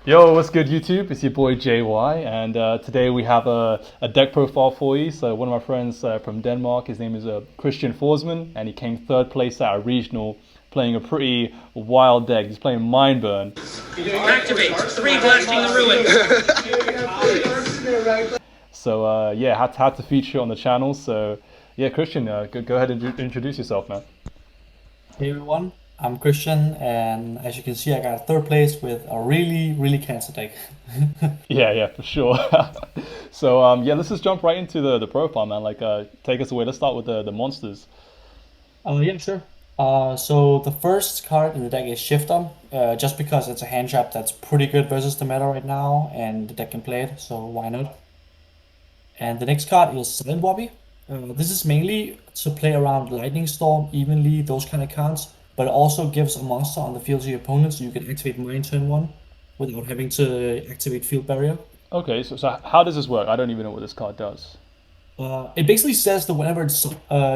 Yo, what's good, YouTube? It's your boy JY, and today we have a deck profile for you. So, one of my friends from Denmark, his name is Christian Forsman, and he came third place at a regional playing a pretty wild deck. He's playing Mindburn. Activate. Three blasting the ruin. So, yeah, had to feature on the channel. So, yeah, Christian, go ahead and introduce yourself, man. Hey everyone, I'm Christian, and as you can see, I got third place with a really cancer deck. Yeah, for sure. So, yeah, let's just jump right into the profile, man. Like, take us away. Let's start with the monsters. Yeah, sure. So the first card in the deck is Shifter, just because it's a hand trap that's pretty good versus the meta right now, and the deck can play it, so why not? And the next card is Silent Wobby. This is mainly to play around Lightning Storm, Evenly, those kind of cards, but it also gives a monster on the field to your opponent, so you can activate Mine turn 1 without having to activate Field Barrier. Okay, so how does this work? I don't even know what this card does. It basically says that whenever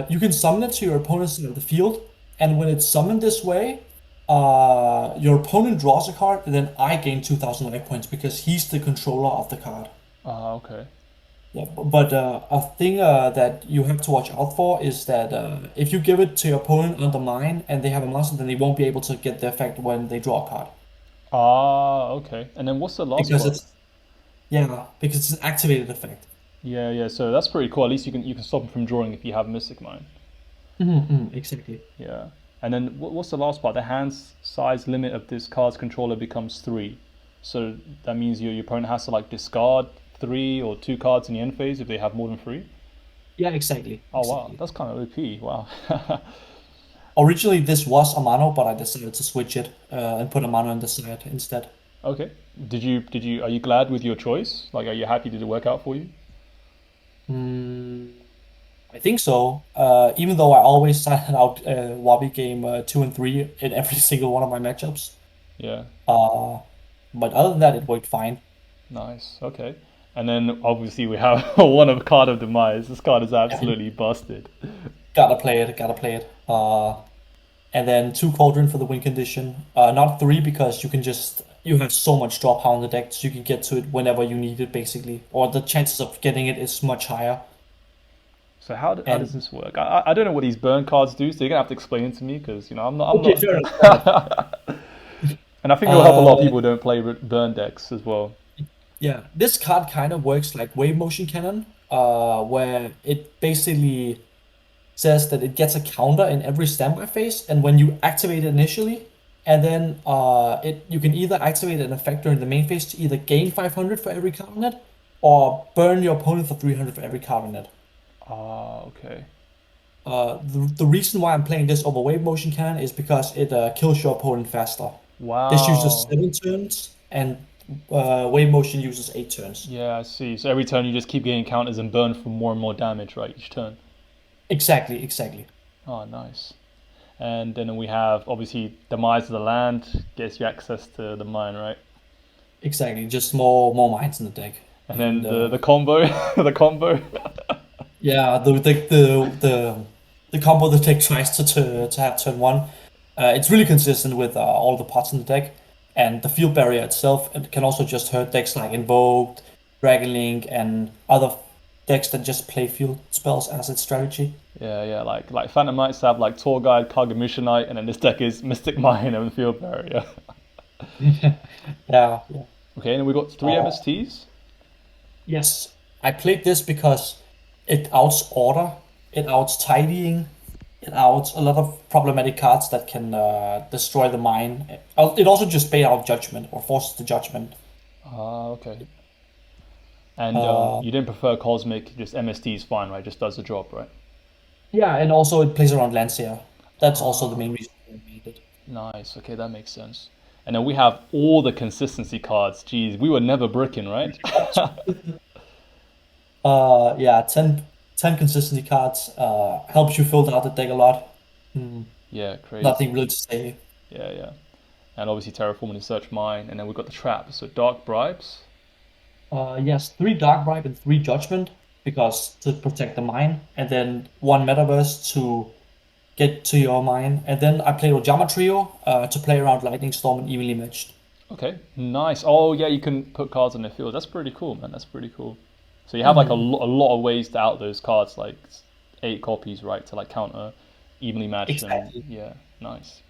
you can summon it to your opponent's side of the field, and when it's summoned this way, your opponent draws a card, and then I gain 2,000 life points because he's the controller of the card. Okay. Yeah, but a thing that you have to watch out for is that if you give it to your opponent under mine and they have a monster, then they won't be able to get the effect when they draw a card. Okay. And then what's the last Because part? because it's an activated effect. Yeah. So that's pretty cool. At least you can stop him from drawing if you have Mystic Mine. Exactly. Yeah. And then what's the last part? The hand size limit of this card's controller becomes 3. So that means your opponent has to like discard 3 or 2 cards in the end phase if they have more than 3. Yeah, exactly. Oh wow, Exactly. that's kind of OP. Wow. Originally, this was a mono, but I decided to switch it and put a mono on the side instead. Okay. Did you are you glad with your choice? Like, are you happy? Did it work out for you? Mm, I think so. Even though I always started out Wabi game 2 and 3 in every single one of my matchups. Yeah. Uh, but other than that, it worked fine. Nice. Okay. And then obviously we have one of Card of Demise. This card is Yeah, absolutely busted. gotta play it. Gotta play it. And then 2 Cauldron for the win condition. Not 3 because you have so much draw power in the deck, so you can get to it whenever you need it, basically, or the chances of getting it is much higher. So how does And this work? I don't know what these burn cards do, so you're gonna have to explain it to me because I'm okay, not. fair enough. Fair enough. And I think it will help a lot of Uh, people who don't play burn decks as well. yeah, this card kind of works like Wave Motion Cannon, where it basically says that it gets a counter in every standby phase, and when you activate it initially, and then it you can either activate an effect during the main phase to either gain 500 for every card on it, or burn your opponent for 300 for every card on it. Okay. The reason why I'm playing this over Wave Motion Cannon is because it kills your opponent faster. This uses Wow. 7 turns, and Wave Motion uses 8 turns. Yeah, I see. So every turn you just keep getting counters and burn for more and more damage, right? Each turn. Exactly, exactly. Oh, nice. And then we have obviously Demise of the Land gets you access to the mine, right? Exactly, just more mines in the deck. And then And the combo, the combo. yeah, the combo the deck tries to have turn 1, it's really consistent with all the pots in the deck, and the field barrier itself it can also just hurt decks like Invoked, Dragon Link, and other decks that just play field spells as its strategy. Yeah. Like Phantom Knights have like Tour Guide, Kagamissionite, and then this deck is Mystic Mine and Field Barrier. Yeah, yeah. Okay, and we got three Uh, MSTs. yes, I played this because it outs order, it outs tidying, it outs a lot of problematic cards that can destroy the mine. It also just bait out judgment or forces the judgment. Okay. And Uh, you didn't prefer Cosmic, just MST is fine, right? Just does the job, right? yeah, and also it plays around Lancia. That's also the Ah, main reason I made it. nice. Okay, that makes sense. And then we have all the consistency cards. Jeez, we were never bricking, right? Yeah, 10 consistency cards helps you fill out the deck a lot. Hmm, Yeah, crazy. Nothing really to say. Yeah. And obviously Terraforming and Search Mine. And then we've got the trap. So Dark Bribes. Yes, 3 Dark Bribe and 3 Judgment because to protect the mine, and then 1 Metaverse to get to your mine. And then I played Ojama Trio to play around Lightning Storm and Evenly Matched. Okay, nice. Oh yeah, you can put cards on the field. That's pretty cool, man. That's pretty cool. So you have like Hmm. a lot of ways to out those cards, like 8 copies, right, to like counter, evenly match them. Exactly. Yeah, nice.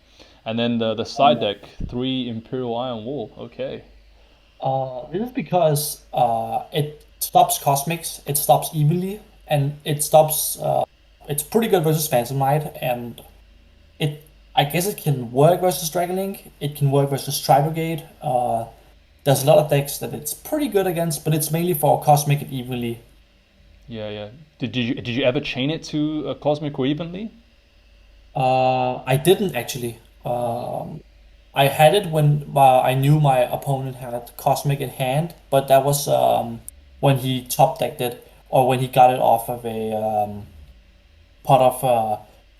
And then the side deck, 3 Imperial Iron Wall. Okay. This is because it stops cosmics, it stops evilly, and it stops. It's pretty good versus Phantom Knight, and it. I guess it can work versus Dragon Link. It can work versus Tri-Brigade. There's a lot of decks that it's pretty good against, but it's mainly for cosmic and evilly. Yeah, yeah. Did you ever chain it to a Cosmic or Evenly? I didn't actually. Ah, I had it when I knew my opponent had Cosmic in hand, but that was when he top decked it or when he got it off of a pot of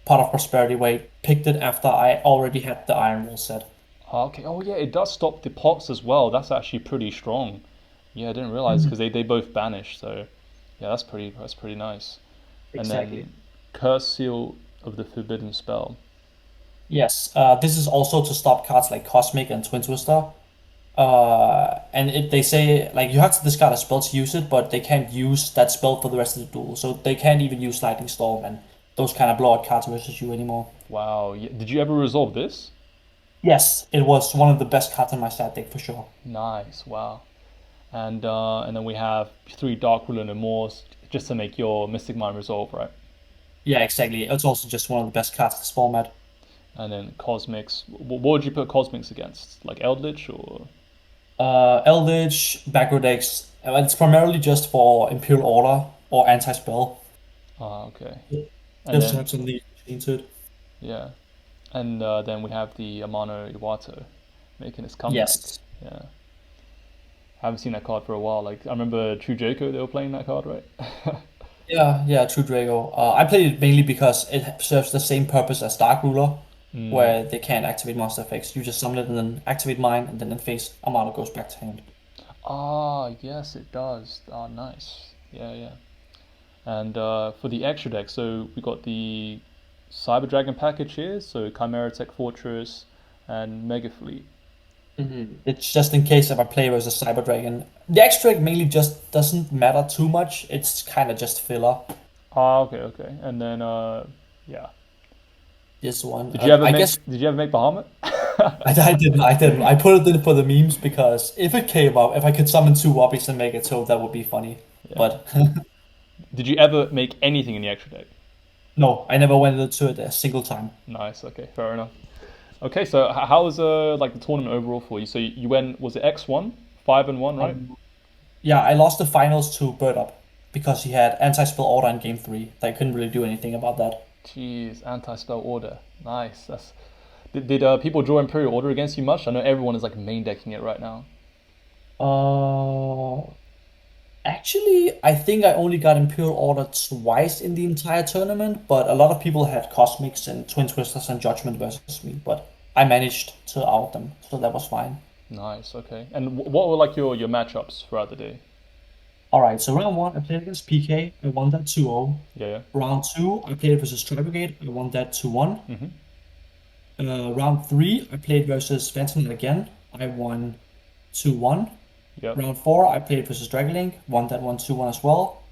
pot of prosperity where he picked it after I already had the Iron Will set. okay. Oh yeah, it does stop the pots as well. That's actually pretty strong. Yeah, I didn't realize Mhm. because they both banish. So yeah, that's pretty nice. And Exactly. then Curse Seal of the Forbidden Spell. Yes, this is also to stop cards like Cosmic and Twin Twister. And they say like you have to discard a spell to use it, but they can't use that spell for the rest of the duel. So they can't even use Lightning Storm and those kind of blowout cards versus you anymore. Wow. Yeah. Did you ever resolve this? Yes, it was one of the best cards in my stat deck for sure. Nice. Wow. And then we have 3 Dark Ruler and more just to make your Mystic Mind resolve, right? Yeah, exactly. It's also just one of the best cards this format. And then Cosmics. What would you put Cosmics against? Like Eldritch or? Eldritch, Backroad decks, it's primarily just for Imperial Order or anti-spell. Ah, okay. And Just to then have something into it. yeah, and then we have the Amano Iwato making its comeback. Yes. Yeah, I haven't seen that card for a while. Like I remember True Jaco, they were playing that card, right? Yeah, yeah, True Drago. I played it mainly because it serves the same purpose as Dark Ruler, Mm. where they can't activate monster effects. You just summon it and then activate mine, and then in face, Amano goes back to hand. Ah, yes, it does. Ah, nice. Yeah, yeah. And for the extra deck, so we got the Cyber Dragon package here, so Chimera Tech Fortress and Mega Fleet. It's just in case if I play versus Cyber Dragon. The extract mainly just doesn't matter too much. It's kind of just filler. Ah, okay, okay. And then yeah. This one, Did you ever I guess make Did you ever make Bahamut? I didn't. I didn't. I put it in for the memes because if it came up, if I could summon two Whoppies and make it so, that would be funny. Yeah. But Did you ever make anything in the extra deck? no, I never went into it a single time. Nice. Okay, fair enough. Okay, so how was like the tournament overall for you? So you went, was it X1, 5-1, right? Um, yeah, I lost the finals to Bird Up because he had anti-spell order in game three. I couldn't really do anything about that. Jeez, anti-spell order. Nice. That's did people draw Imperial Order against you much? I know everyone is like main decking it right now. Uh, Actually, I think I only got Imperial Order twice in the entire tournament, but a lot of people had Cosmics and Twin Twisters and Judgment versus me, but I managed to out them, so that was fine. Nice. Okay. And what were like your matchups throughout the day? All right, so round one, I played against PK. I won that 2-0. Yeah. Yeah. Round two, I played versus Tri-Brigade. I won that 2-1. Mm-hmm. Round three, I played versus Phantom again. I won 2-1. Yep. Round four, I played versus Dragonlink, won that one 2-1 as well.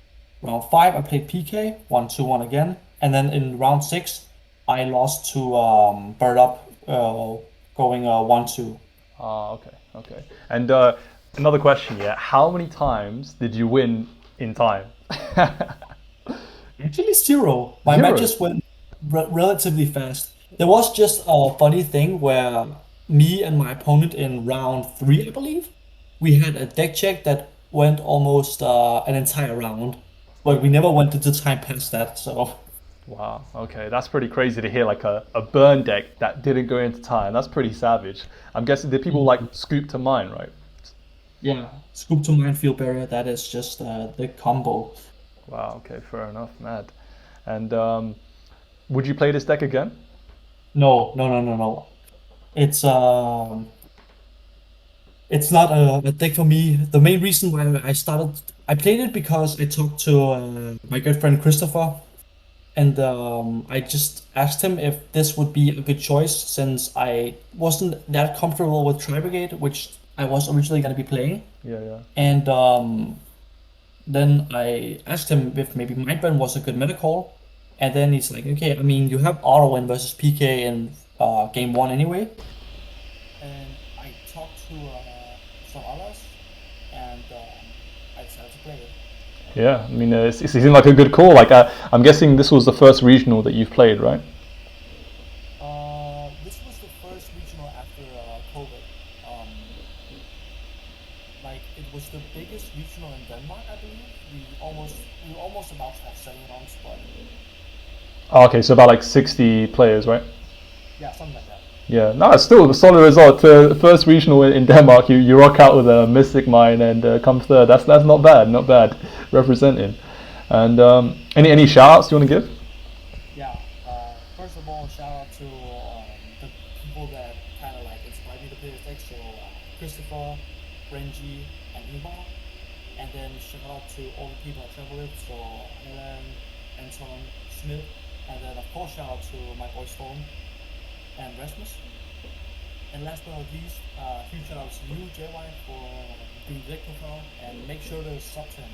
Round five, I played PK, won 2-1 again. And then in round six, I lost to Bird Up, going 1-2. Ah. Okay. Okay. And another question. Yeah. How many times did you win in time? Actually, zero. My Zero. matches went relatively fast. There was just a funny thing where me and my opponent in round three, I believe, we had a deck check that went almost an entire round, but we never went into time past that. So Wow. Okay, that's pretty crazy to hear. Like a burn deck that didn't go into time. That's pretty savage. I'm guessing did people like scoop to mine, right? yeah, scoop to minefield barrier. That is just the combo. Wow. Okay. Fair enough. Mad. And would you play this deck again? No, no, no, no, no. It's it's not a deck for me. The main reason why I played it because I talked to my good friend Christopher. And I just asked him if this would be a good choice since I wasn't that comfortable with Tri Brigade, which I was originally going to be playing. Yeah, yeah. And then I asked him if maybe Mindbend was a good meta call. And then he's like, okay, I mean, you have auto win versus PK in game one anyway. And I talked to some others, and I decided to play it. Yeah, I mean, it seemed like a good call. Like, I'm guessing this was the first regional that you've played, right? This was the first regional after COVID. Um, like it was the biggest regional in Denmark, I believe. We were almost about to have 7 rounds, but Oh, okay, so about like 60 players, right? yeah, something like that. Yeah, no, it's still a solid result. First regional in Denmark, you rock out with a Mystic Mine and come third. That's not bad, not bad. Representing. And any shout outs you want to give? Yeah. First of all, shout out to the people that kind of like inspired me to play this deck. So Christopher, Renji, and Ivar. And then shout out to all the people I travel with. So Alan, Anton, Smith, and then of course shout out to my boy Storm and Rasmus. And last but not least, huge shout out to you, JY, for doing the deck profile, and make sure to sub to him.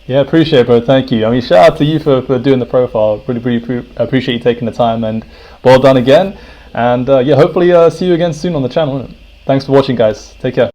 Yeah, appreciate it, bro. Thank you. I mean, shout out to you for doing the profile. Really appreciate you taking the time, and well done again. And yeah, hopefully see you again soon on the channel. Thanks for watching, guys. Take care.